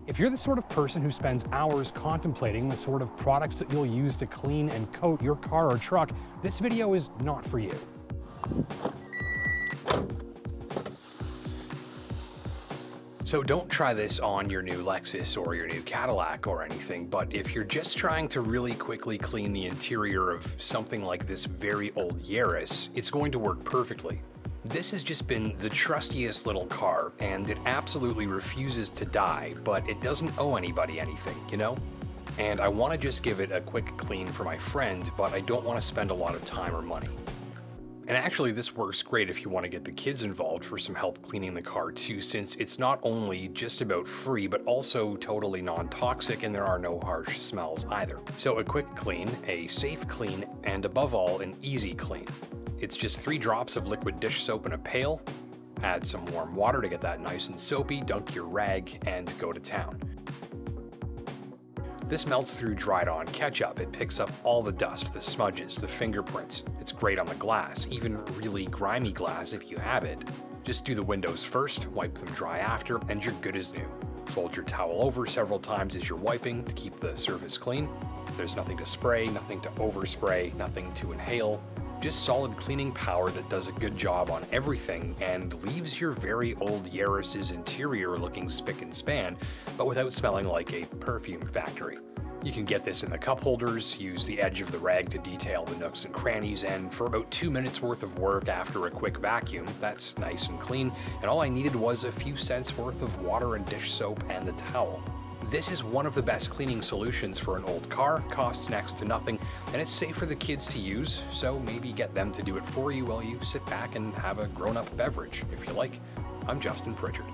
If you're the sort of person who spends hours contemplating the sort of products that you'll use to clean and coat your car or truck, this video is not for you. So don't try this on your new Lexus or your new Cadillac or anything, but if you're just trying to really quickly clean the interior of something like this very old Yaris, it's going to work perfectly. This has just been the trustiest little car, and it absolutely refuses to die, but it doesn't owe anybody anything, you know? And I want to just give it a quick clean for my friend, but I don't want to spend a lot of time or money. And actually, this works great if you want to get the kids involved for some help cleaning the car too, since it's not only just about free, but also totally non-toxic, and there are no harsh smells either. So a quick clean, a safe clean, and above all, an easy clean. It's just 3 drops of liquid dish soap in a pail, add some warm water to get that nice and soapy, dunk your rag, and go to town. This melts through dried on ketchup. It picks up all the dust, the smudges, the fingerprints. It's great on the glass, even really grimy glass if you have it. Just do the windows first, wipe them dry after, and you're good as new. Fold your towel over several times as you're wiping to keep the surface clean. There's nothing to spray, nothing to overspray, nothing to inhale. Just solid cleaning power that does a good job on everything and leaves your very old Yaris's interior looking spick and span, but without smelling like a perfume factory. You can get this in the cup holders, use the edge of the rag to detail the nooks and crannies, and for about 2 minutes worth of work after a quick vacuum, that's nice and clean, and all I needed was a few cents worth of water and dish soap and the towel. This is one of the best cleaning solutions for an old car, costs next to nothing, and it's safe for the kids to use, so maybe get them to do it for you while you sit back and have a grown-up beverage, if you like. I'm Justin Pritchard.